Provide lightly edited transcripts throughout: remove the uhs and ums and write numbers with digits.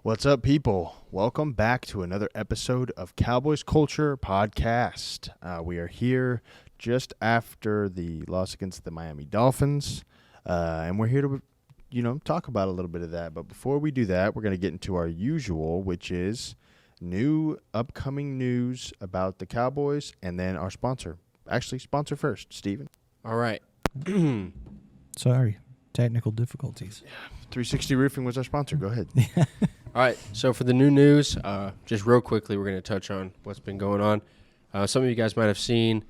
What's up, people? Welcome back to another episode of Cowboys Culture Podcast. We are here just after the loss against the Miami Dolphins, and we're here to, talk about a little bit of that. But before we do that, we're going to get into our usual, which is new upcoming news about the Cowboys, and then our sponsor. Actually, sponsor first, Steven. All right. Sorry, technical difficulties. 360 Roofing was our sponsor. Go ahead. All right, so for the new news, just real quickly, we're going to touch on what's been going on. Some of you guys might have seen,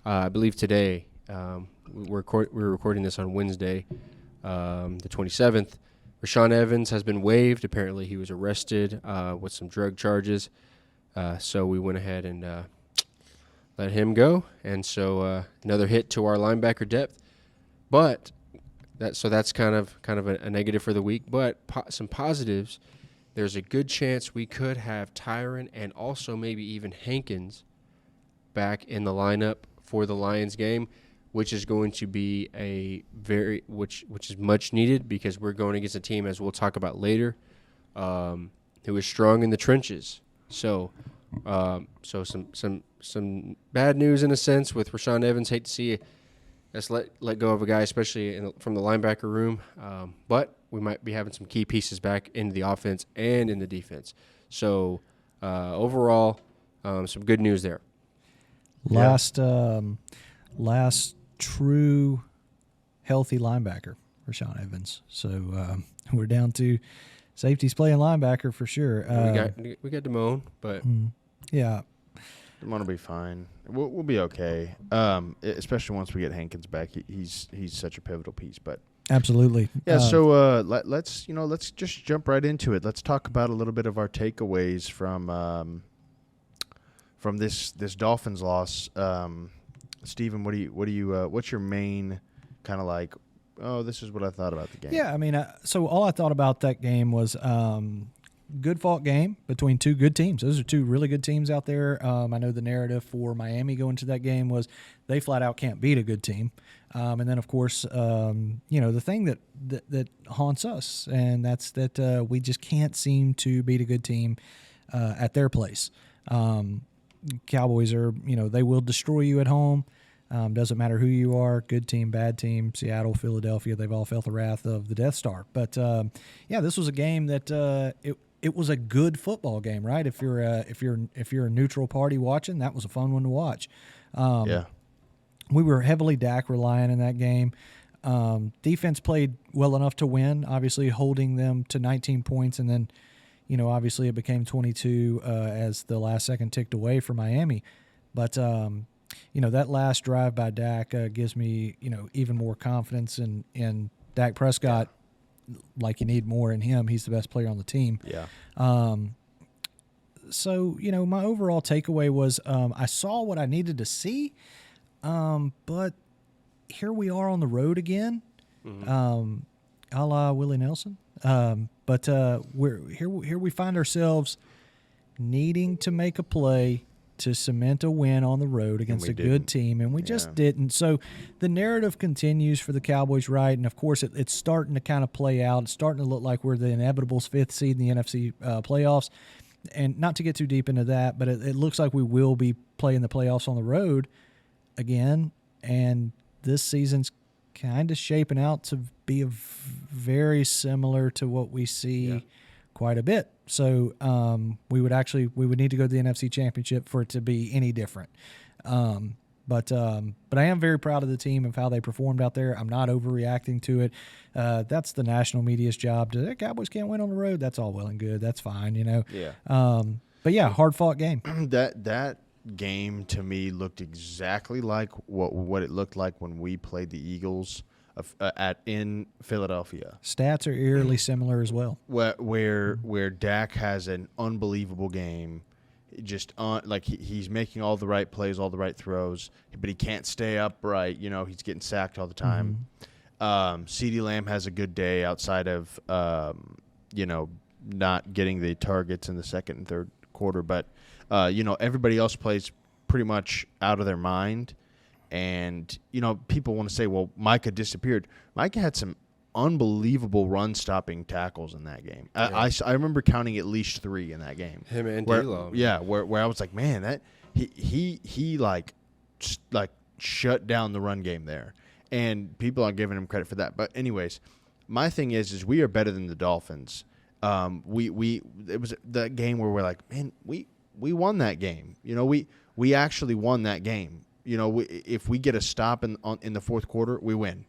I believe today, we're recording this on Wednesday, the 27th. Rashaan Evans has been waived. Apparently he was arrested with some drug charges, so we went ahead and let him go. And so another hit to our linebacker depth. But that's kind of a negative for the week, but some positives. There's a good chance we could have Tyron and also maybe even Hankins back in the lineup for the Lions game, which is going to be which is much needed because we're going against a team, as we'll talk about later, who is strong in the trenches. So some bad news in a sense with Rashaan Evans. Hate to see us let go of a guy, especially from the linebacker room. But we might be having some key pieces back into the offense and in the defense. So overall, some good news there. Last true healthy linebacker, Rashaan Evans. So we're down to safeties playing linebacker for sure. We got Damone, but yeah. Damone will be fine. We'll be okay. Especially once we get Hankins back. He's such a pivotal piece. But absolutely. yeah. So let's just jump right into it. Let's talk about a little bit of our takeaways from this Dolphins loss. Steven, what's your main kind of like? Oh, this is what I thought about the game. Yeah, I mean, so all I thought about that game was good fought game between two good teams. Those are two really good teams out there. I know the narrative for Miami going to that game was they flat out can't beat a good team. And then, of course, the thing that haunts us, and that's that we just can't seem to beat a good team at their place. Cowboys are, they will destroy you at home. Doesn't matter who you are, good team, bad team, Seattle, Philadelphia, they've all felt the wrath of the Death Star. But, this was a game that it was a good football game, right? If you're a neutral party watching, that was a fun one to watch. Yeah. We were heavily Dak reliant in that game. Defense played well enough to win, obviously holding them to 19 points, and then, obviously it became 22 as the last second ticked away for Miami. But, that last drive by Dak gives me, even more confidence in Dak Prescott. Like you need more in him. He's the best player on the team. Yeah. So, my overall takeaway was I saw what I needed to see, but here we are on the road again, a la Willie Nelson. But we're here we find ourselves needing to make a play to cement a win on the road against a good team, and we just didn't. So the narrative continues for the Cowboys, right? And, of course, it's starting to kind of play out. It's starting to look like we're the inevitable fifth seed in the NFC playoffs. And not to get too deep into that, but it looks like we will be playing the playoffs on the road again. And this season's kind of shaping out to be very similar to what we see quite a bit. So we would need to go to the NFC Championship for it to be any different. But I am very proud of the team of how they performed out there. I'm not overreacting to it. That's the national media's job. The Cowboys can't win on the road. That's all well and good. That's fine, Yeah. But yeah, hard fought game. That game to me looked exactly like what it looked like when we played the Eagles in Philadelphia. Stats are eerily similar as well. Where Dak has an unbelievable game, just he's making all the right plays, all the right throws, but he can't stay upright. He's getting sacked all the time. CeeDee Lamb has a good day outside of not getting the targets in the second and third quarter, but everybody else plays pretty much out of their mind. And, people want to say, well, Micah disappeared. Micah had some unbelievable run-stopping tackles in that game. I remember counting at least 3 in that game. Him and where, D-Lo. Yeah, where I was like, man, that he like shut down the run game there, and people aren't giving him credit for that. But anyways, my thing is we are better than the Dolphins. It was the game where we're like, man, we won that game. You know, we actually won that game. You know, if we get a stop in the fourth quarter, we win.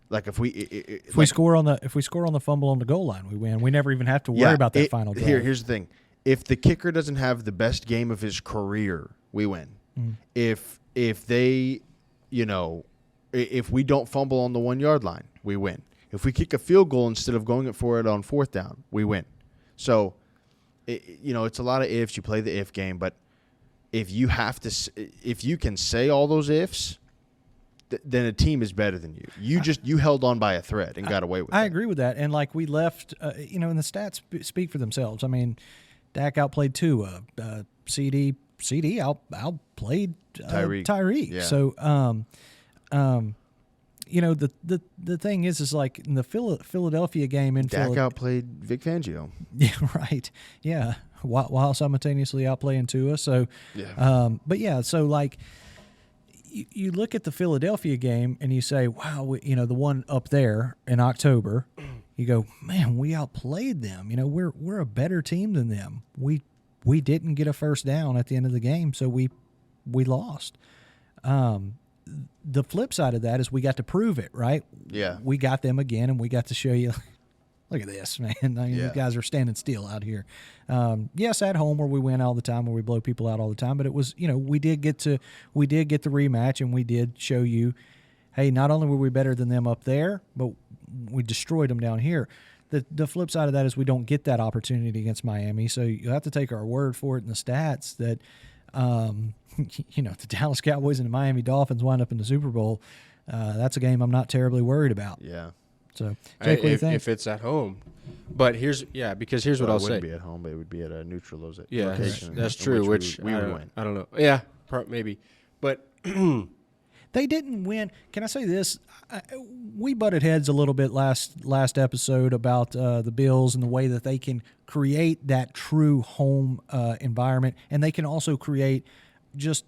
Like if we score on the fumble on the goal line, we win. We never even have to worry about that final drive. Here's the thing: if the kicker doesn't have the best game of his career, we win. Mm. If they, you know, if we don't fumble on the 1 yard line, we win. If we kick a field goal instead of going for it on fourth down, we win. So, you know, it's a lot of ifs. You play the if game, but if you can say all those ifs, then a team is better than you. You held on by a thread and got away with it. I agree with that. And like we left, you know, and the stats speak for themselves. I mean, Dak outplayed Tua. CD outplayed Tyreek. Yeah. So, you know, the thing is like in the Philadelphia game in Dak outplayed Vic Fangio. Yeah, right. Yeah, while simultaneously outplaying Tua. So, yeah. But yeah, so like you look at the Philadelphia game and you say, wow, you know, the one up there in October, you go, man, we outplayed them. You know, we're a better team than them. We didn't get a first down at the end of the game, so we lost. The flip side of that is we got to prove it, right? Yeah. We got them again, and we got to show you, look at this, man. I mean, yeah. These guys are standing still out here. Yes, at home where we win all the time, where we blow people out all the time, but it was, you know, we did get the rematch, and we did show you, hey, not only were we better than them up there, but we destroyed them down here. The flip side of that is we don't get that opportunity against Miami, so you have to take our word for it in the stats that, you know, the Dallas Cowboys and the Miami Dolphins wind up in the Super Bowl. That's a game I'm not terribly worried about. Yeah. So, Jake, what do you think? If it's at home. But here's what I'll say. It wouldn't be at home, but it would be at a neutral location. Yeah, that's true, which we would win. I don't know. Yeah, maybe. But they didn't win. Can I say this? We butted heads a little bit last episode about the Bills and the way that they can create that true home environment, and they can also create just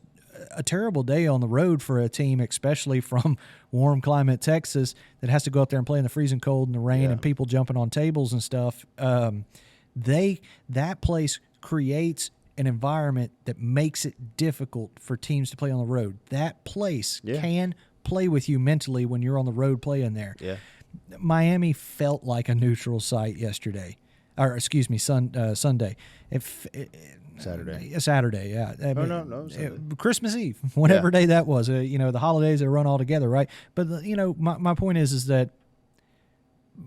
a terrible day on the road for a team, especially from warm climate Texas, that has to go up there and play in the freezing cold and the rain and people jumping on tables and stuff. That place creates an environment that makes it difficult for teams to play on the road. That place can play with you mentally when you're on the road playing there. Yeah. Miami felt like a neutral site yesterday, or excuse me, Sunday. Saturday, yeah. No. Christmas Eve, whatever day that was. You know, the holidays are run all together, right? But you know, my point is that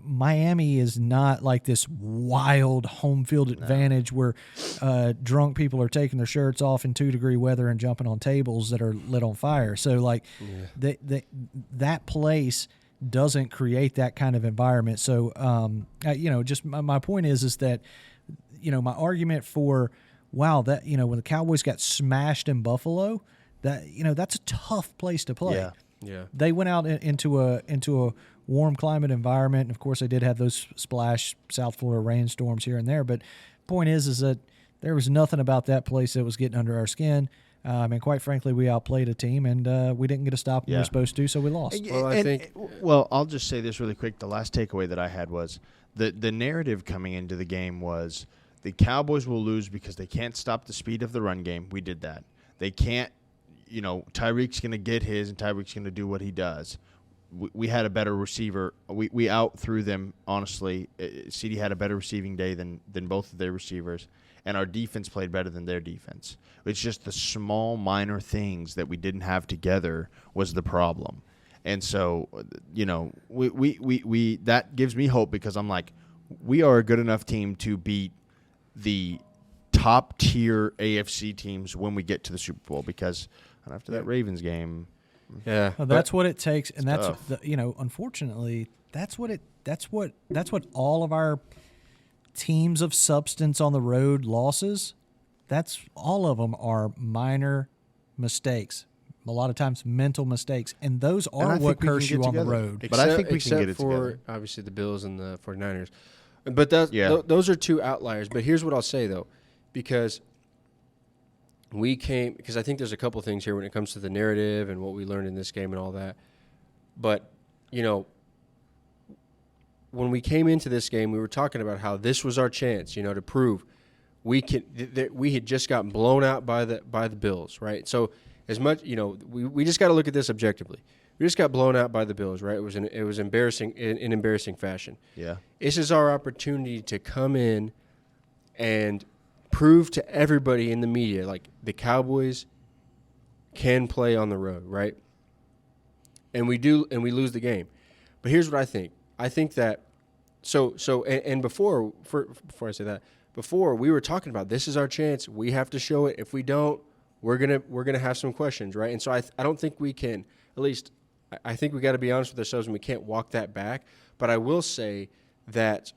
Miami is not like this wild home field advantage where drunk people are taking their shirts off in 2-degree weather and jumping on tables that are lit on fire. So like that place doesn't create that kind of environment. So you know, just my point is that, you know, my argument for, wow, that, you know, when the Cowboys got smashed in Buffalo, that, you know, that's a tough place to play. Yeah. They went out into a warm climate environment, and of course they did have those splash South Florida rainstorms here and there. But point is that there was nothing about that place that was getting under our skin. And quite frankly, we outplayed a team, and we didn't get a stop when we were supposed to, so we lost. Well, I'll just say this really quick. The last takeaway that I had was the narrative coming into the game was the Cowboys will lose because they can't stop the speed of the run game. We did that. They can't, you know, Tyreek's going to get his, and Tyreek's going to do what he does. We had a better receiver. We out-threw them, honestly. CD had a better receiving day than both of their receivers, and our defense played better than their defense. It's just the small, minor things that we didn't have together was the problem. And so, you know, we that gives me hope, because I'm like, we are a good enough team to beat the top-tier AFC teams when we get to the Super Bowl, because after that Ravens game, yeah, well, that's what it takes, and that's tough. Unfortunately, that's what all of our teams of substance on the road losses. That's all of them are minor mistakes, a lot of times mental mistakes, and those And I are think what we can curse get you on the together. road. But I think we can except get it for, together. obviously, the Bills and the 49ers. But those are two outliers. But here's what I'll say, though, because I think there's a couple things here when it comes to the narrative and what we learned in this game and all that. But, when we came into this game, we were talking about how this was our chance, to prove we had just gotten blown out by the Bills, right? So as much, we just got to look at this objectively. We just got blown out by the Bills, right? It was embarrassing in embarrassing fashion. Yeah. This is our opportunity to come in and prove to everybody in the media, like, the Cowboys can play on the road, right? And we do, and we lose the game. But here's what I think. I think that before I say that, before we were talking about this is our chance. We have to show it. If we don't, we're gonna have some questions, right? And so I don't think we can. At least I think we got to be honest with ourselves, and we can't walk that back. But I will say that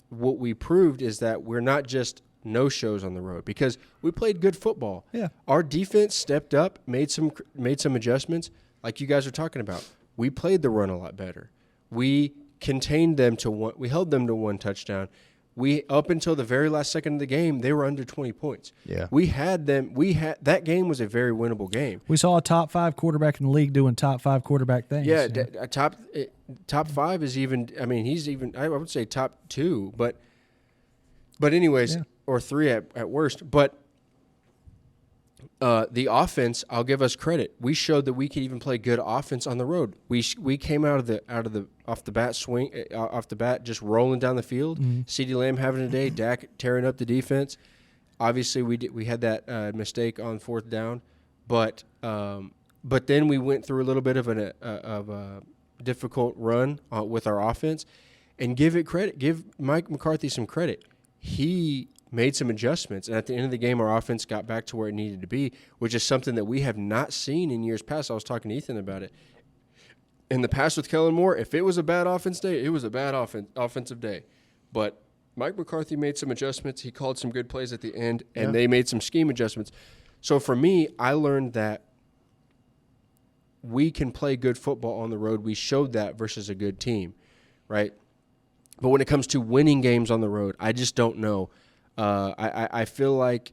what we proved is that we're not just no-shows on the road, because we played good football. Yeah. Our defense stepped up, made some adjustments, like you guys are talking about. We played the run a lot better. We contained them to one. We held them to one touchdown. Up until the very last second of the game, they were under 20 points. Yeah. That game was a very winnable game. We saw a top 5 quarterback in the league doing top 5 quarterback things. Yeah, top 5 is even. I mean, he's even. I would say top 2, but anyways, or 3 at worst. But the offense, I'll give us credit. We showed that we could even play good offense on the road. We came off the bat just rolling down the field. Mm-hmm. CeeDee Lamb having a day, Dak tearing up the defense. Obviously, we had that mistake on 4th down, but then we went through a little bit of a difficult run with our offense, and give Mike McCarthy some credit. He made some adjustments, and at the end of the game, our offense got back to where it needed to be, which is something that we have not seen in years past. I was talking to Ethan about it. In the past with Kellen Moore, if it was a bad offense day, it was a bad offensive day. But Mike McCarthy made some adjustments. He called some good plays at the end, and they made some scheme adjustments. So for me, I learned that we can play good football on the road. We showed that versus a good team, right? But when it comes to winning games on the road, I just don't know. I feel like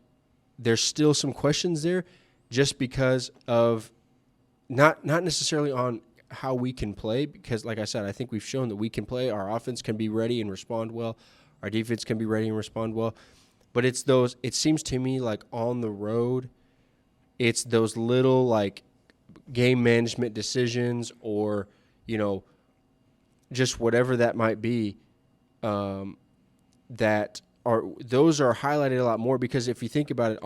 there's still some questions there, just because of not necessarily on how we can play, because like I said, I think we've shown that we can play. Our offense can be ready and respond well. Our defense can be ready and respond well. But it seems to me like on the road, it's those little like game management decisions or, just whatever that might be, those are highlighted a lot more, because if you think about it,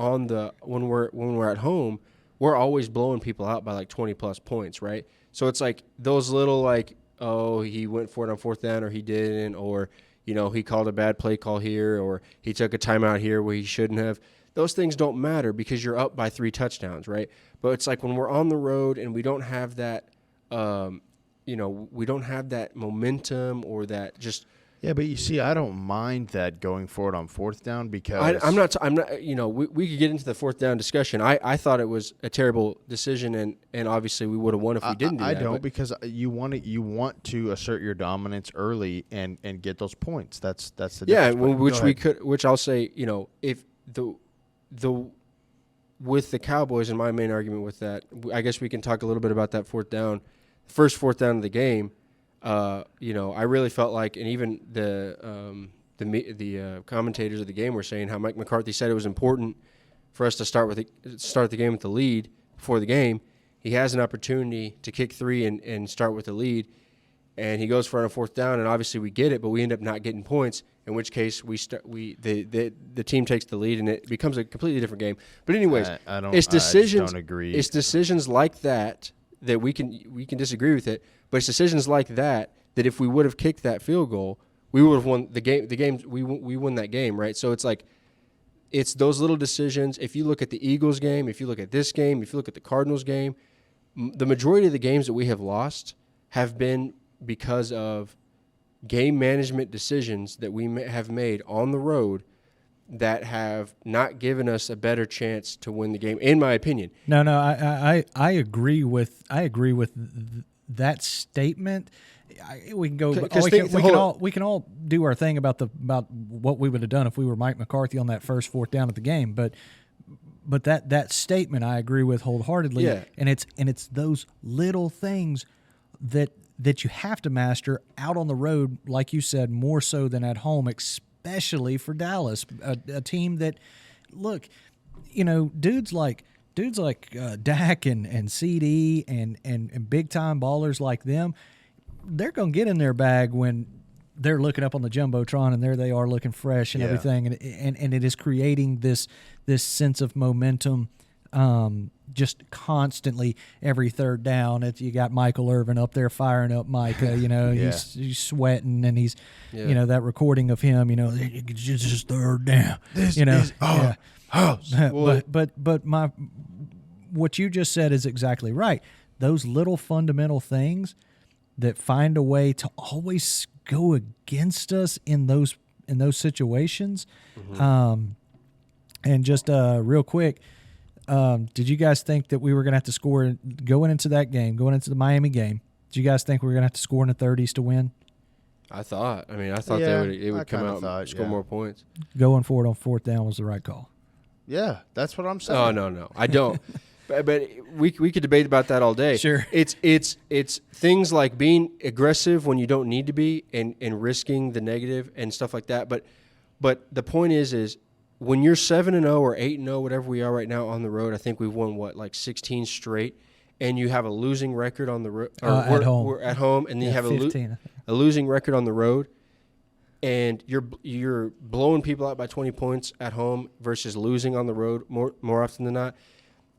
when we're at home, we're always blowing people out by like 20 plus points, right? So it's like those little like, oh, he went for it on 4th down or he didn't, or he called a bad play call here, or he took a timeout here where he shouldn't have. Those things don't matter because you're up by 3 touchdowns, right? But it's like when we're on the road and we don't have that, we don't have that momentum or that just. Yeah, but you see, I don't mind that going forward on 4th down, because I'm not. We could get into the 4th down discussion. I thought it was a terrible decision, and obviously we would have won if we didn't do that. I don't, because you want to assert your dominance early and get those points. That's the difference. Which I'll say, if with the Cowboys, and my main argument with that, I guess we can talk a little bit about that 4th down, first 4th down of the game. I really felt like, and even the commentators of the game were saying how Mike McCarthy said it was important for us to start the game with the lead before the game. He has an opportunity to kick 3 and start with the lead, and he goes for it on 4th down, and obviously we get it, but we end up not getting points. In which case the team takes the lead, and it becomes a completely different game. But anyways, I don't agree. It's decisions like that we can disagree with it. But it's decisions like that if we would have kicked that field goal, we would have won the game. We won that game, right? So it's like, it's those little decisions. If you look at the Eagles game, if you look at this game, if you look at the Cardinals game, the majority of the games that we have lost have been because of game management decisions that we have made on the road that have not given us a better chance to win the game, in my opinion. No, I agree with that statement. We can go. We can all do our thing about what we would have done if we were Mike McCarthy on that first fourth down of the game. But that statement I agree with wholeheartedly. Yeah. And it's those little things that you have to master out on the road, like you said, more so than at home, especially for Dallas, a team that, look, dudes like Dak and CD and big time ballers like them, they're gonna get in their bag when they're looking up on the jumbotron and there they are looking fresh and everything, and it is creating this sense of momentum. Just constantly every third down. You got Michael Irvin up there firing up Micah. He's sweating, and he's that recording of him. Just third down. This is our house. But what you just said is exactly right. Those little fundamental things that find a way to always go against us in those situations. Mm-hmm. And just real quick. Did you guys think that we were going to have to score going into the Miami game? Did you guys think we were going to have to score in the 30s to win? I thought it would come out and score more points. Going for it on fourth down was the right call. Yeah, that's what I'm saying. Oh, no. I don't. but we could debate about that all day. Sure. It's things like being aggressive when you don't need to be and risking the negative and stuff like that. But the point is when you're 7-0 or 8-0, whatever we are right now on the road, I think we've won 16 straight, and you have a losing record on the road. At home. We're at home, and then you have 15. a losing record on the road, and you're blowing people out by 20 points at home versus losing on the road more often than not.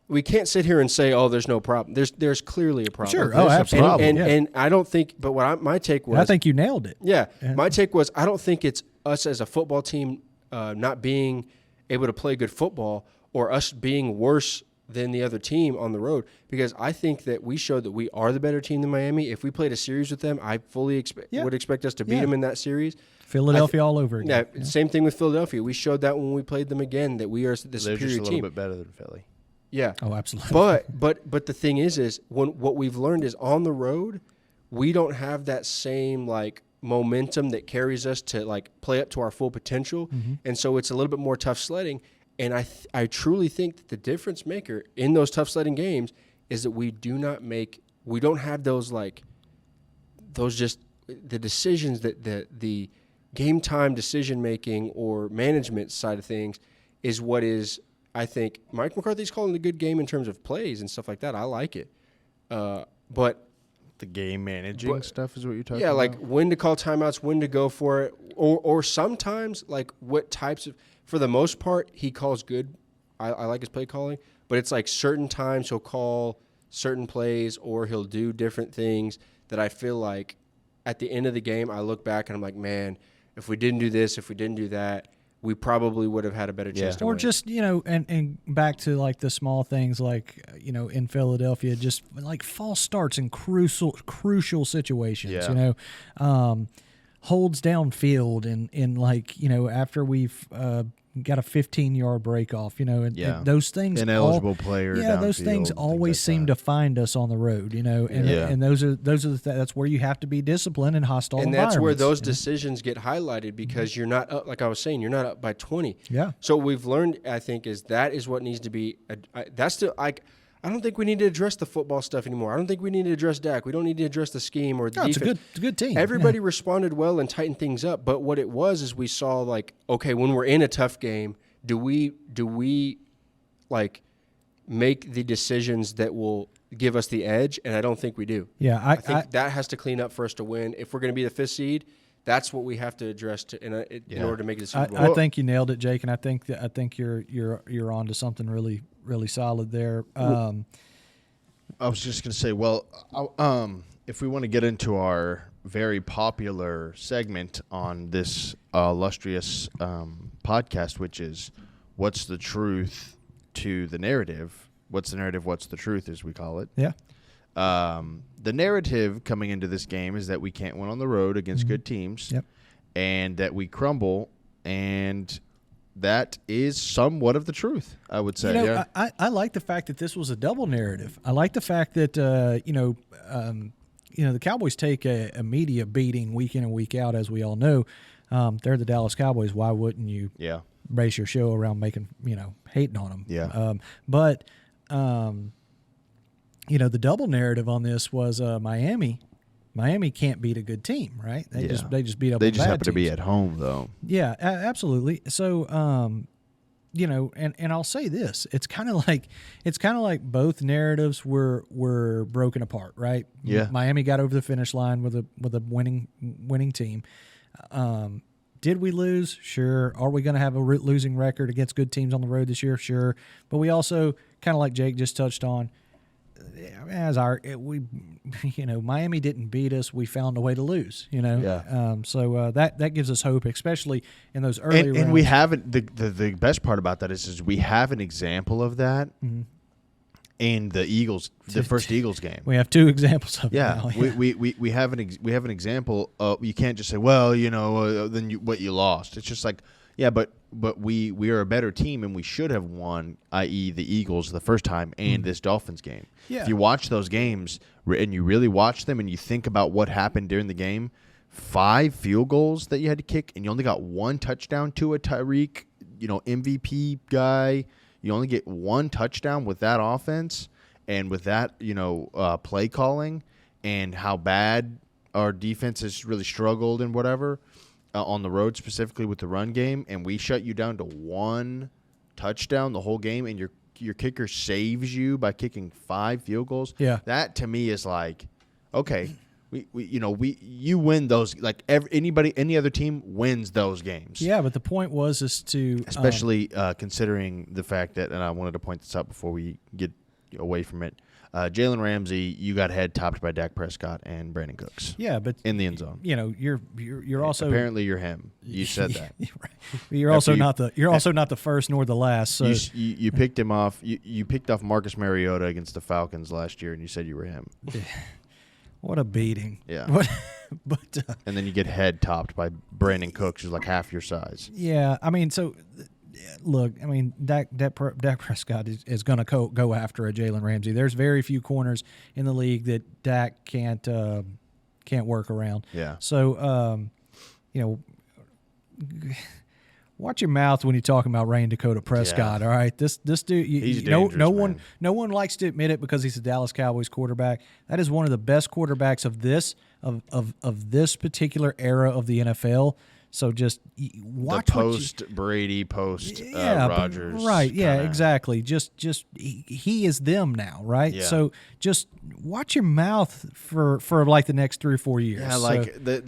We can't sit here and say, "Oh, there's no problem." There's clearly a problem. Sure. Oh, absolutely. And I don't think. But my take was, I think you nailed it. Yeah. My take was, I don't think it's us as a football team not being able to play good football or us being worse than the other team on the road, because I think that we showed that we are the better team than Miami. If we played a series with them, I fully would expect us to beat them in that series. Philadelphia all over again. Yeah, same thing with Philadelphia. We showed that when we played them again, that we are the superior team. They're just a little bit better than Philly. Yeah. Oh, absolutely. But the thing is what we've learned is on the road, we don't have that same momentum that carries us to play up to our full potential, and so it's a little bit more tough sledding. And I truly think that the difference maker in those tough sledding games is that we don't have those just the decisions that the game time decision making or management side of things is what is. I think Mike McCarthy's calling a good game in terms of plays and stuff like that. I like it, but. The game managing stuff is what you're talking about? Yeah, like when to call timeouts, when to go for it, or sometimes what types of. For the most part, he calls good. I like his play calling, but it's certain times he'll call certain plays or he'll do different things that I feel like at the end of the game I look back and I'm like, man, if we didn't do this, if we didn't do that, we probably would have had a better chance to win. Or just, and back to the small things in Philadelphia, just false starts in crucial situations, holds downfield and after we've got a 15-yard break off, and those things. Ineligible player. Yeah, those things always seem to find us on the road, and those are that's where you have to be disciplined in hostile environments. And that's where those decisions get highlighted because you're not up, like I was saying, you're not up by 20. Yeah. So what we've learned, I think, is that is what needs to be. I don't think we need to address the football stuff anymore. I don't think we need to address Dak. We don't need to address the scheme or the defense. It's a good team. Everybody responded well and tightened things up. But what it was is we saw okay, when we're in a tough game, do we make the decisions that will give us the edge? And I don't think we do. Yeah, I think that has to clean up for us to win. If we're going to be the 5th seed, that's what we have to address in order to make it the Super Bowl. I think you nailed it, Jake, and I think you're on to something really, really solid there. I was just going to say, if we want to get into our very popular segment on this illustrious podcast, which is what's the truth to the narrative? What's the narrative? What's the truth, as we call it? Yeah. The narrative coming into this game is that we can't win on the road against good teams, yep, and that we crumble. And that is somewhat of the truth, I would say. You know, I like the fact that this was a double narrative. I like the fact that the Cowboys take a media beating week in and week out, as we all know. They're the Dallas Cowboys. Why wouldn't you base your show around making, hating on them? Yeah. But the double narrative on this was Miami. Miami can't beat a good team, right? They just beat up. They on just bad happen to be teams. at home, though. Yeah, absolutely. So, and I'll say this: it's kind of like both narratives were broken apart, right? Yeah. Miami got over the finish line with a winning team. Did we lose? Sure. Are we going to have a losing record against good teams on the road this year? Sure. But we also, kind of like Jake just touched on, Miami didn't beat us. We found a way to lose. So that gives us hope, especially in those early rounds. And we haven't. The best part about that is we have an example of that in the Eagles, the first Eagles game. We have two examples of it. Yeah, Now. we have an example. You can't just say, well, then what you lost. It's just like, yeah, but we are a better team and we should have won, i.e. the Eagles the first time and this Dolphins game. Yeah. If you watch those games and you really watch them and you think about what happened during the game, 5 field goals that you had to kick and you only got 1 touchdown to a Tyreek, MVP guy. You only get 1 touchdown with that offense and with that, play calling and how bad our defense has really struggled and whatever. On the road, specifically with the run game, and we shut you down to 1 touchdown the whole game, and your kicker saves you by kicking 5 field goals. Yeah, that to me is like, okay, you win those. Like any other team wins those games. Yeah, but the point was especially considering the fact that, and I wanted to point this out before we get away from it. Jalen Ramsey, you got head topped by Dak Prescott and Brandon Cooks. Yeah, but in the end zone. You're also apparently you're him. You said that. Right. You're also not the first nor the last. So you picked him off. You picked off Marcus Mariota against the Falcons last year, and you said you were him. What a beating. Yeah. But and then you get head topped by Brandon Cooks, who's like half your size. Yeah, I mean, so. Look, I mean, Dak Prescott is going to go after a Jalen Ramsey. There's very few corners in the league that Dak can't work around. Yeah. So, watch your mouth when you're talking about Rain Dakota Prescott. Yeah. All right, this dude. He's dangerous, no one likes to admit it because he's a Dallas Cowboys quarterback. That is one of the best quarterbacks of this particular era of the NFL. So just watch the post-Brady, post-Rodgers. Right, yeah, exactly. Just he is them now, right? Yeah. So just watch your mouth for like the next 3 or 4 years. Yeah, they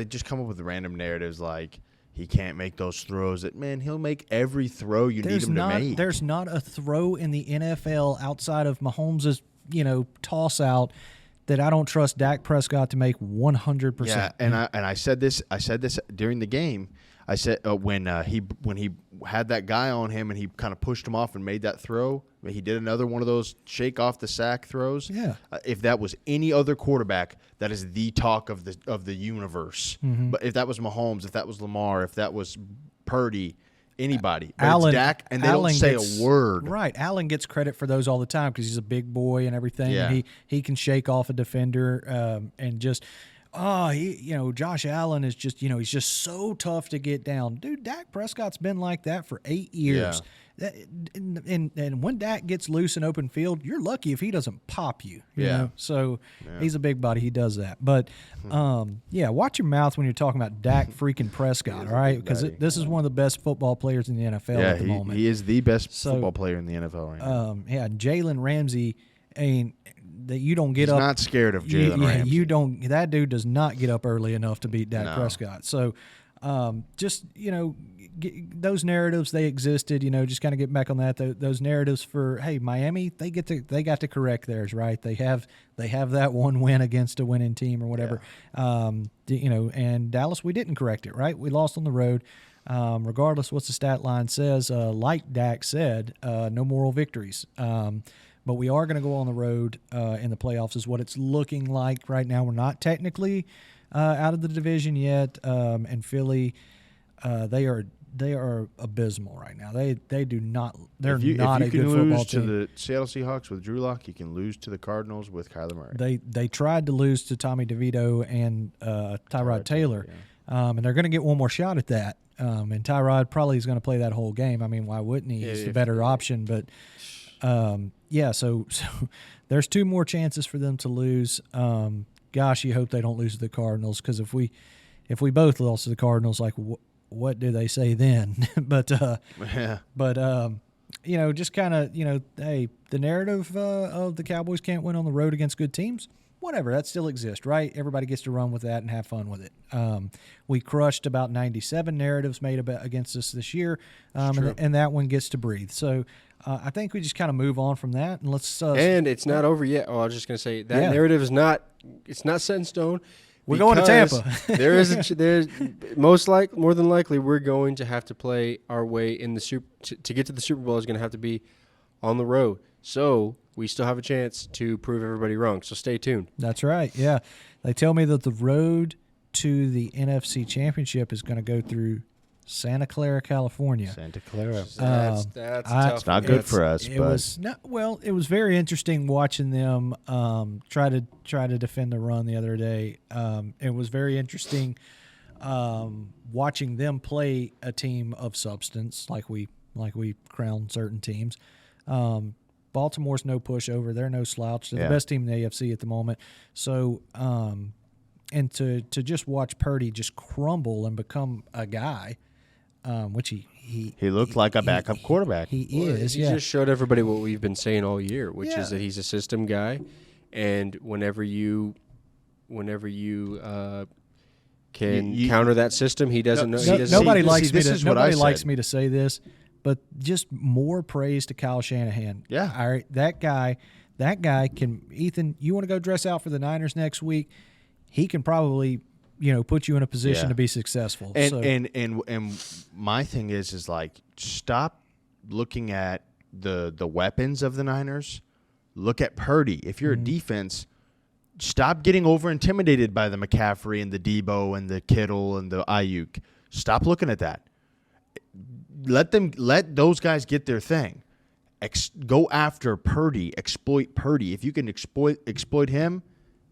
just come up with random narratives like he can't make those throws. He'll make every throw you need him to make. There's not a throw in the NFL outside of Mahomes' toss-out that I don't trust Dak Prescott to make 100%. Yeah, and I said this during the game. I said when he had that guy on him and he kind of pushed him off and made that throw. He did another one of those shake off the sack throws. Yeah. If that was any other quarterback, that is the talk of the universe. Mm-hmm. But if that was Mahomes, if that was Lamar, if that was Purdy, anybody. It's Dak, and they don't say a word. Right. Allen gets credit for those all the time because he's a big boy and everything. Yeah. And he can shake off a defender and just Josh Allen is just, he's just so tough to get down. Dude, Dak Prescott's been like that for 8 years. Yeah. And when Dak gets loose in open field, you're lucky if he doesn't pop you. You know? So he's a big body. He does that. But, watch your mouth when you're talking about Dak freaking Prescott, all right? Because this is one of the best football players in the NFL at the moment. He is the best football player in the NFL right now. Jalen Ramsey, that you don't get He's up. Not scared of Jalen Ramsey. You don't. That dude does not get up early enough to beat Dak Prescott. So, those narratives, they existed. Just kind of get back on that. Those narratives for Miami, they got to correct theirs, right? They have that one win against a winning team or whatever. Yeah. And Dallas, we didn't correct it, right? We lost on the road. Regardless what the stat line says, like Dak said, no moral victories. But we are going to go on the road in the playoffs is what it's looking like right now. We're not technically out of the division yet. And Philly, they are they are abysmal right now. They do not. They're If you not a can good football lose to team. the Seattle Seahawks with Drew Lock, you can lose to the Cardinals with Kyler Murray. They tried to lose to Tommy DeVito and Tyrod Taylor, and they're going to get one more shot at that. And Tyrod probably is going to play that whole game. I mean, why wouldn't he? He's the better option. But yeah, so there's 2 more chances for them to lose. Gosh, you hope they don't lose to the Cardinals, because if we both lost to the Cardinals, like what do they say then? But just kind of hey, the narrative of the Cowboys can't win on the road against good teams. Whatever, that still exists, right? Everybody gets to run with that and have fun with it. We crushed about 97 narratives made against us this year, and that one gets to breathe. So I think we just kind of move on from that, and let's. And it's not over yet. Oh, I was just going to say that narrative is not. It's not set in stone. We're going to Tampa. there's more than likely we're going to have to play our way in the to get to the Super Bowl is going to have to be on the road. So we still have a chance to prove everybody wrong. So stay tuned. That's right. Yeah, they tell me that the road to the NFC Championship is going to go through Santa Clara, California. Santa Clara. That's tough. It's not good for us. It was very interesting watching them try to defend the run the other day. It was very interesting watching them play a team of substance, like we crown certain teams. Baltimore's no pushover; they're no slouch. They're the best team in the AFC at the moment. So, and to just watch Purdy just crumble and become a guy. Which he looked like a backup quarterback. He is. He just showed everybody what we've been saying all year, which is that he's a system guy, and whenever you can counter that system, he doesn't know. Nobody likes me to say this, but just more praise to Kyle Shanahan. Yeah, all right, that guy can. Ethan, you want to go dress out for the Niners next week? He can probably. Put you in a position to be successful. And my thing is like, stop looking at the weapons of the Niners. Look at Purdy. If you're a defense, stop getting over intimidated by the McCaffrey and the Debo and the Kittle and the Ayuk. Stop looking at that. Let those guys get their thing. Go after Purdy. Exploit Purdy. If you can exploit him,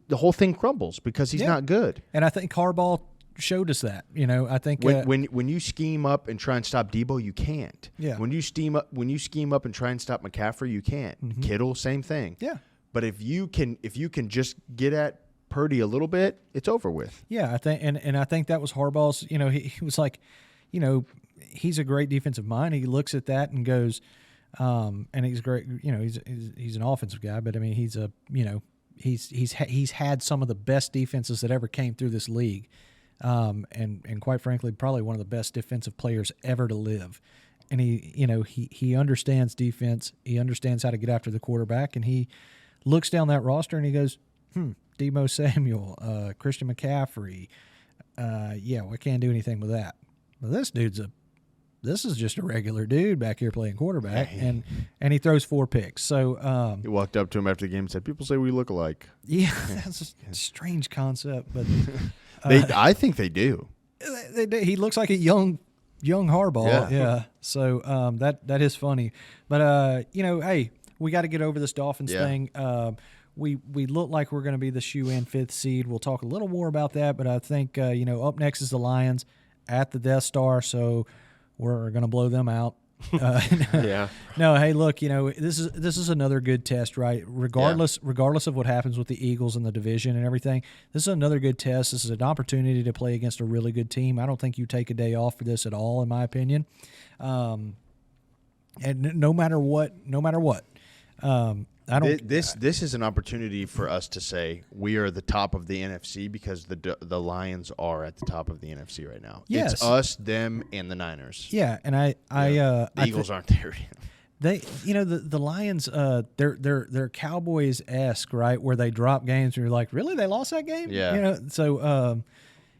the whole thing crumbles because he's not good. And I think Harbaugh showed us that. I think when you scheme up and try and stop Debo, you can't. Yeah. When you scheme up and try and stop McCaffrey, you can't. Mm-hmm. Kittle, same thing. Yeah. But if you can just get at Purdy a little bit, it's over with. Yeah, I think and I think that was Harbaugh's. He was like, he's a great defensive mind. He looks at that and goes, and he's great. He's an offensive guy, but I mean, he's a He's had some of the best defenses that ever came through this league, and quite frankly, probably one of the best defensive players ever to live. And he understands defense. He understands how to get after the quarterback, and he looks down that roster and he goes, Debo Samuel, Christian McCaffrey. We can't do anything with that. Well, this is just a regular dude back here playing quarterback, and he throws 4 picks. So he walked up to him after the game and said, "People say we look alike." Yeah, that's a strange concept, but I think they do. He looks like a young Harbaugh. Yeah. So that is funny, but hey, we got to get over this Dolphins thing. We look like we're going to be the shoe-in 5th seed. We'll talk a little more about that, but I think up next is the Lions at the Death Star. So. We're going to blow them out. Yeah. No, hey, look, this is another good test, right? Regardless of what happens with the Eagles and the division and everything, this is another good test. This is an opportunity to play against a really good team. I don't think you take a day off for this at all, in my opinion. And no matter what. This is an opportunity for us to say we are the top of the NFC because the Lions are at the top of the NFC right now. Yes. It's us, them, and the Niners. Yeah, and the Eagles aren't there yet. They, the Lions, they're Cowboys-esque, right? Where they drop games and you're like, really, they lost that game? Yeah. So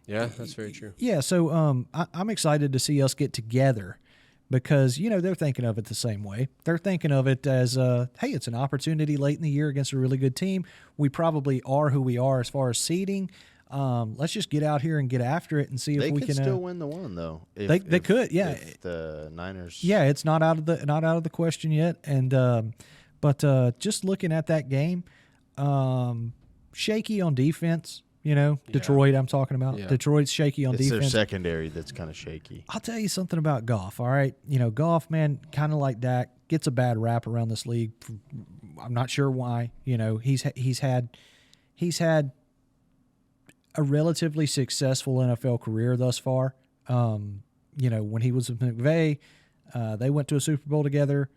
yeah, that's very true. Yeah, so I'm excited to see us get together. Because, they're thinking of it the same way. They're thinking of it as, hey, it's an opportunity late in the year against a really good team. We probably are who we are as far as seeding. Let's just get out here and get after it and see if we can still win the one though. They could, yeah. If the Niners, yeah, it's not out of the question yet. And but just looking at that game, shaky on defense. Detroit. I'm talking about Detroit's shaky on it's defense. Their secondary that's kind of shaky. I'll tell you something about Goff. All right, Goff, man, kind of like Dak, gets a bad rap around this league. I'm not sure why. He's had a relatively successful NFL career thus far. When he was with McVay, they went to a Super Bowl together.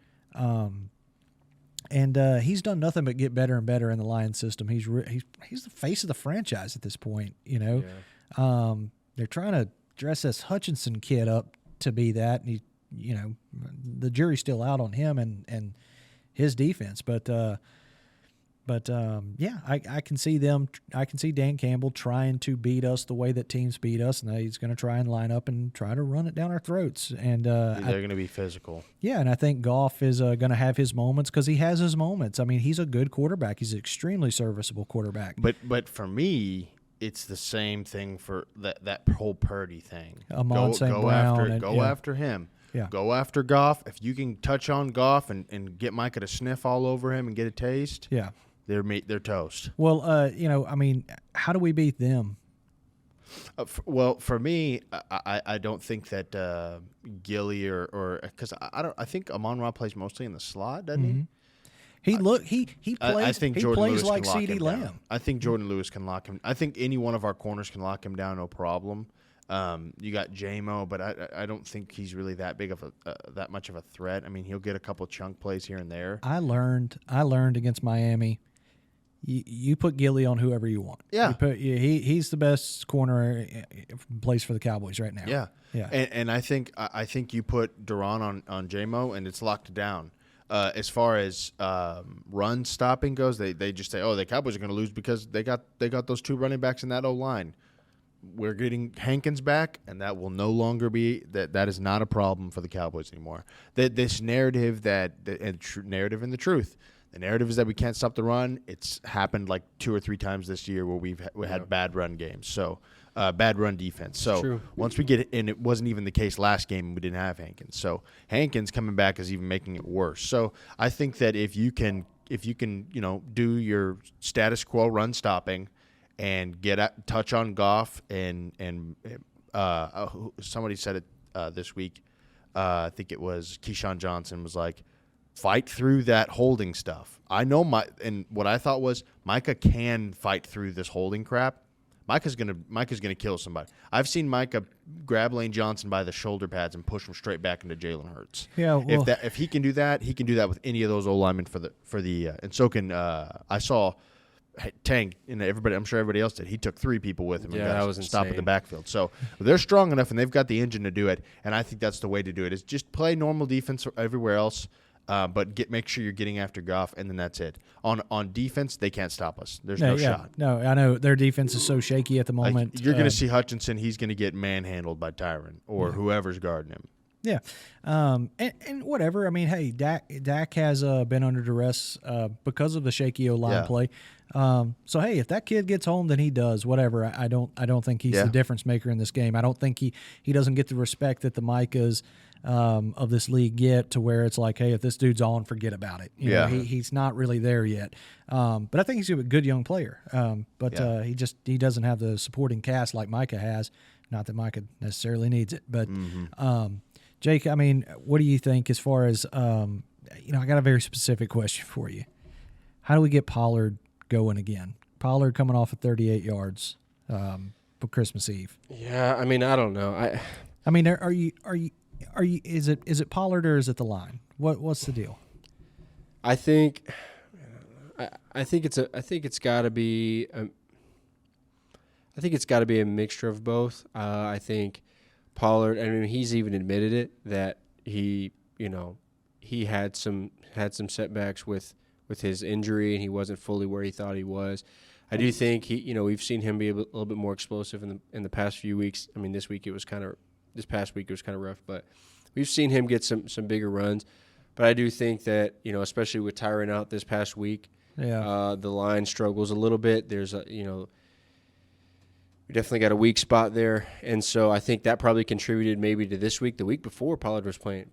And he's done nothing but get better and better in the Lions system. He's the face of the franchise at this point. They're trying to dress this Hutchinson kid up to be that, and the jury's still out on him and his defense. But I can see them. I can see Dan Campbell trying to beat us the way that teams beat us, and he's going to try and line up and try to run it down our throats. And they're going to be physical. Yeah, and I think Goff is going to have his moments because he has his moments. I mean, he's a good quarterback. He's an extremely serviceable quarterback. But for me, it's the same thing for that whole Purdy thing. Go after him. Yeah. Go after Goff. If you can touch on Goff and get Micah to sniff all over him and get a taste. Yeah. They're toast. Well, how do we beat them? For me, I don't think that Gilly or because I think Amon-Ra plays mostly in the slot, doesn't he? He plays. I think he Jordan plays Lewis like can lock CeeDee him Lamb. down. I think Jordan Lewis can lock him. I think any one of our corners can lock him down, no problem. You got J-Mo, but I don't think he's really that big of that much of a threat. I mean, he'll get a couple chunk plays here and there. I learned against Miami. You put Gilly on whoever you want. Yeah. He's the best corner place for the Cowboys right now. Yeah. And I think you put Duran on J-Mo, and it's locked down. As far as run stopping goes, they just say, the Cowboys are going to lose because they got those two running backs in that O-line. We're getting Hankins back, and that will no longer be that is not a problem for the Cowboys anymore. This narrative narrative and the truth. The narrative is that we can't stop the run. It's happened like 2 or 3 times this year where we had bad run games. So bad run defense. So True. Once we get it, and it wasn't even the case last game, we didn't have Hankins. So Hankins coming back is even making it worse. So I think that if you can do your status quo run stopping and touch on Goff and somebody said it this week. I think it was Keyshawn Johnson was like, fight through that holding stuff. I know what I thought was Micah can fight through this holding crap. Micah's gonna kill somebody. I've seen Micah grab Lane Johnson by the shoulder pads and push him straight back into Jalen Hurts. Yeah, well, if he can do that, he can do that with any of those O linemen and so can I saw Tank and everybody. I'm sure everybody else did. He took 3 people with him and that got was to stop insane. in the backfield. So they're strong enough and they've got the engine to do it. And I think that's the way to do it. Is just play normal defense everywhere else. But make sure you're getting after Goff, and then that's it. On defense, they can't stop us. There's no shot. No, I know their defense is so shaky at the moment. Like, you're going to see Hutchinson. He's going to get manhandled by Tyron or whoever's guarding him. Yeah, and whatever. I mean, hey, Dak has been under duress because of the shaky O-line play. So hey, if that kid gets home, then he does. Whatever. I don't think he's the difference maker in this game. I don't think he doesn't get the respect that the Micahs of this league get, to where it's like, hey, if this dude's on, forget about it. You know, he's not really there yet. But I think he's a good young player. But he doesn't have the supporting cast like Micah has. Not that Micah necessarily needs it, but Jake, I mean, what do you think as far as I got a very specific question for you. How do we get Pollard going again? Pollard coming off at 38 yards for Christmas Eve. Yeah, I mean, I don't know. I mean, are you? Is it Pollard or is it the line? What's the deal? I think it's got to be. I think it's got to be a mixture of both. I think Pollard. I mean, he's even admitted it that he had some setbacks with his injury and he wasn't fully where he thought he was. I do think we've seen him be a little bit more explosive in the past few weeks. I mean, this past week it was kind of rough, but we've seen him get some bigger runs. But I do think that especially with Tyron out this past week, the line struggles a little bit. There's we definitely got a weak spot there, and so I think that probably contributed maybe to this week. The week before, Pollard was playing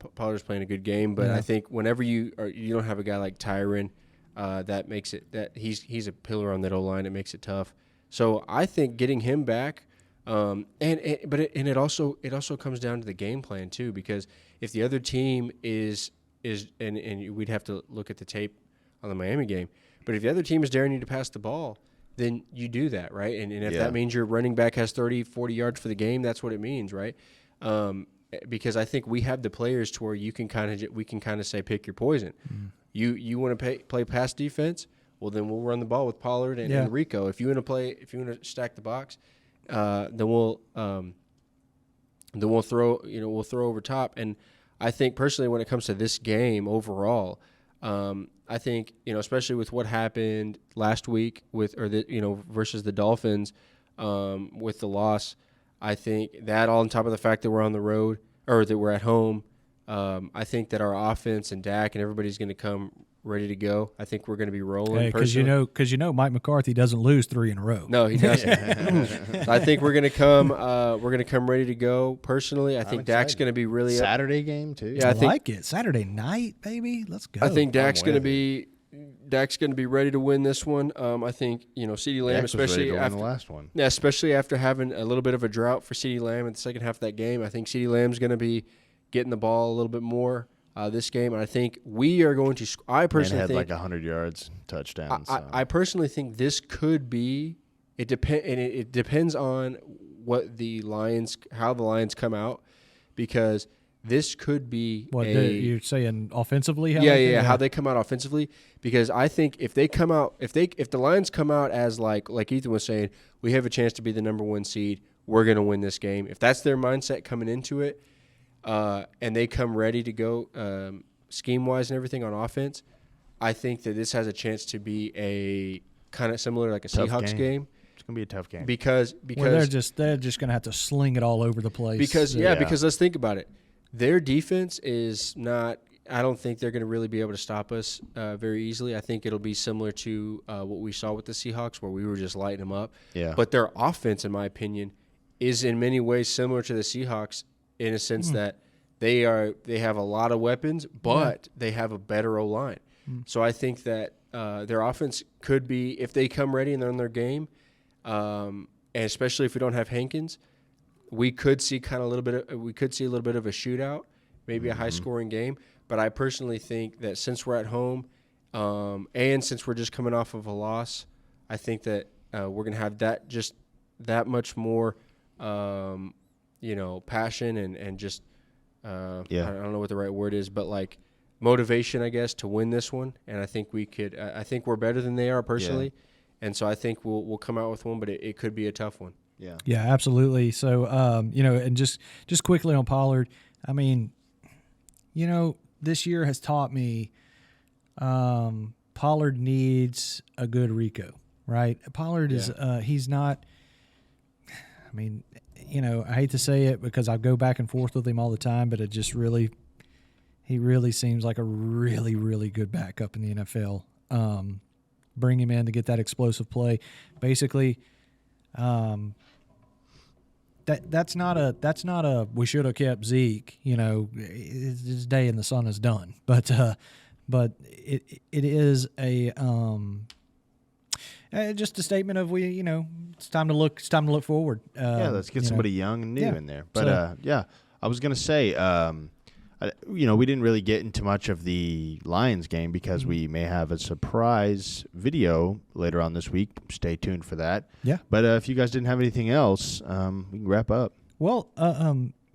a good game, but I think whenever you don't have a guy like Tyron, that makes it that he's a pillar on that O-line. It makes it tough. So I think getting him back, it also comes down to the game plan too, because if the other team is we'd have to look at the tape on the Miami game, but if the other team is daring you to pass the ball, then you do that, right? And if that means your running back has 30, 40 yards for the game, that's what it means, right? Because I think we have the players to where we can kind of say pick your poison. Mm. You want to play pass defense? Well, then we'll run the ball with Pollard and Rico. If you want to stack the box, then we'll throw over top. And I think personally, when it comes to this game overall, I think, especially with what happened last week versus the Dolphins, with the loss, I think that all on top of the fact that we're on the road or that we're at home, I think that our offense and Dak and everybody's going to come ready to go. I think we're going to be rolling. Because Mike McCarthy doesn't lose 3 in a row. No, he doesn't. So I think we're going to come. We're going to come ready to go. Personally, I think Dak's going to be really Saturday game too. Yeah, I like it. Saturday night, baby. Let's go. I think Dak's going to be ready to win this one. I think CeeDee Lamb, especially after the last one. Yeah, especially after having a little bit of a drought for CeeDee Lamb in the second half of that game. I think CeeDee Lamb's going to be getting the ball a little bit more this game, and I think we are going to. I personally had think like 100 yards, touchdown. I personally think this could be. It depends on how the Lions come out, because this could be. What you're saying offensively? How they come out offensively, because I think if they come out, if the Lions come out as like Ethan was saying, we have a chance to be the number 1 seed. We're going to win this game. If that's their mindset coming into it. And they come ready to go scheme-wise and everything on offense, I think that this has a chance to be a kind of similar like a Seahawks game. It's going to be a tough game. Because they're just going to have to sling it all over the place. Because let's think about it. Their defense is not – I don't think they're going to really be able to stop us very easily. I think it'll be similar to what we saw with the Seahawks, where we were just lighting them up. Yeah. But their offense, in my opinion, is in many ways similar to the Seahawks, in a sense that they have a lot of weapons, but they have a better O-line. So I think that their offense could be, if they come ready and they're in their game, and especially if we don't have Hankins, we could see a little bit of a shootout, maybe a high-scoring game. But I personally think that since we're at home, and since we're just coming off of a loss, I think that we're going to have that much more. Passion and just I don't know what the right word is, but like motivation, I guess, to win this one. And I think we could. I think we're better than they are personally, and so I think we'll come out with one, but it could be a tough one. Yeah, absolutely. So and just quickly on Pollard, I mean, this year has taught me Pollard needs a good Rico, right? Pollard is he's not. I mean. I hate to say it because I go back and forth with him all the time, but he really seems like a really, really good backup in the NFL. Bring him in to get that explosive play. Basically, that's not a we should have kept Zeke. His day in the sun is done. But it is a just a statement of it's time to look forward. Let's get somebody young and new in there. But I was gonna say, we didn't really get into much of the Lions game because we may have a surprise video later on this week. Stay tuned for that. Yeah. But if you guys didn't have anything else, we can wrap up. Well,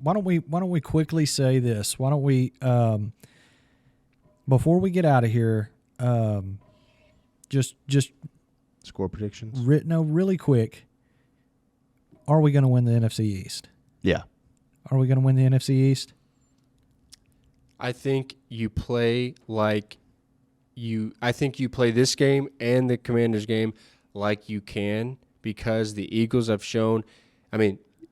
why don't we quickly say this? Why don't we before we get out of here, just. Score predictions? Really quick. Are we going to win the NFC East? Yeah. Are we going to win the NFC East? I think you play this game and the Commanders game like you can, because the Eagles have shown,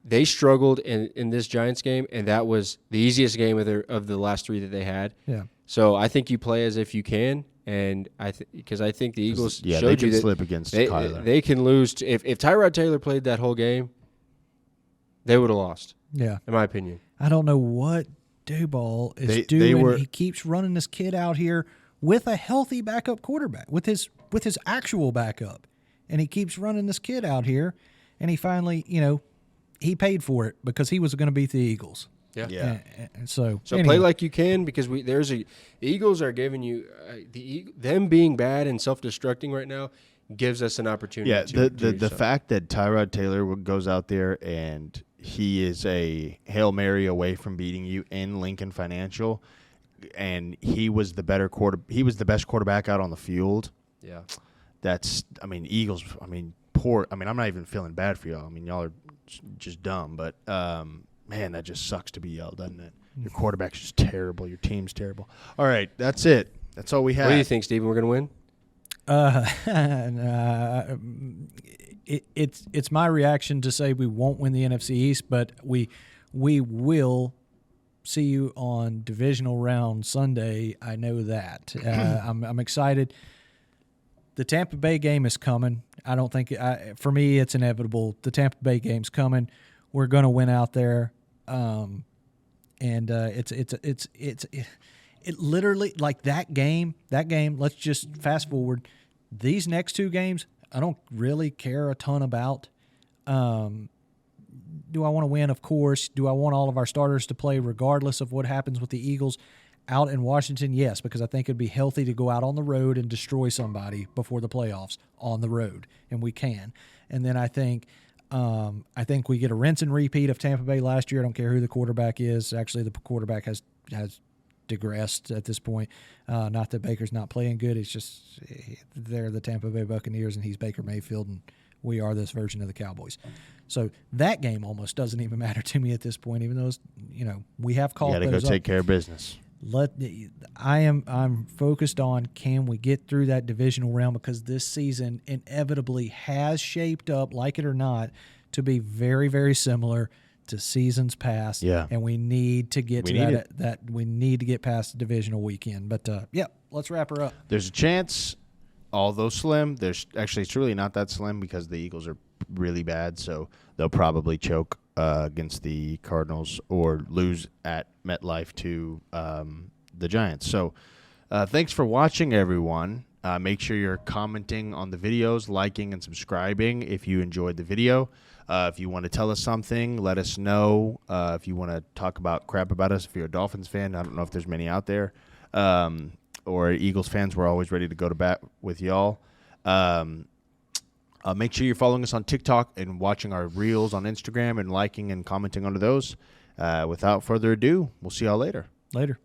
they struggled in this Giants game, and that was the easiest game of the last 3 that they had. Yeah. So I think you play as if you can. And because I think the Eagles showed they can you that slip against Kyler. They can lose if Tyrod Taylor played that whole game. they would have lost. Yeah. In my opinion. I don't know what Duval is doing. He keeps running this kid out here with a healthy backup quarterback, with his actual backup. And he keeps running this kid out here, and he finally, he paid for it because he was going to beat the Eagles. Yeah. And so anyway. Play like you can, because the Eagles are giving you them being bad and self-destructing right now gives us an opportunity. Yeah, to the fact that Tyrod Taylor goes out there and he is a Hail Mary away from beating you in Lincoln Financial, and he was the best quarterback out on the field. Yeah. Eagles, poor. I'm not even feeling bad for y'all. Y'all are just dumb, but man, that just sucks to be yelled, doesn't it? Your quarterback's just terrible. Your team's terrible. All right, that's it. That's all we have. What do you think, Steven? We're going to win? It's my reaction to say we won't win the NFC East, but we will see you on divisional round Sunday. I know that. I'm excited. The Tampa Bay game is coming. I don't think for me it's inevitable. The Tampa Bay game's coming. We're going to win out there, and it literally, like that game. Let's just fast forward. These next two games, I don't really care a ton about. Do I want to win? Of course. Do I want all of our starters to play regardless of what happens with the Eagles out in Washington? Yes, because I think it'd be healthy to go out on the road and destroy somebody before the playoffs on the road, and we can. And then I think we get a rinse and repeat of Tampa Bay last year. I don't care who the quarterback is. Actually, the quarterback has digressed at this point. Not that Baker's not playing good. It's just they're the Tampa Bay Buccaneers, and he's Baker Mayfield, and we are this version of the Cowboys. So that game almost doesn't even matter to me at this point, even though we have called those up. You got to go take care of business. I'm focused on, can we get through that divisional round, because this season inevitably has shaped up, like it or not, to be very, very similar to seasons past. Yeah. And we need to get we need to get past the divisional weekend. But let's wrap her up. There's a chance, although slim. It's really not that slim, because the Eagles are really bad, so they'll probably choke against the Cardinals or lose at MetLife to the Giants. So thanks for watching, everyone. Make sure you're commenting on the videos, liking and subscribing if you enjoyed the video. If you want to tell us something, let us know. If you want to talk about crap about us, if you're a Dolphins fan, I don't know if there's many out there, or Eagles fans, we're always ready to go to bat with y'all. Make sure you're following us on TikTok and watching our reels on Instagram and liking and commenting under those. Without further ado, we'll see y'all later. Later.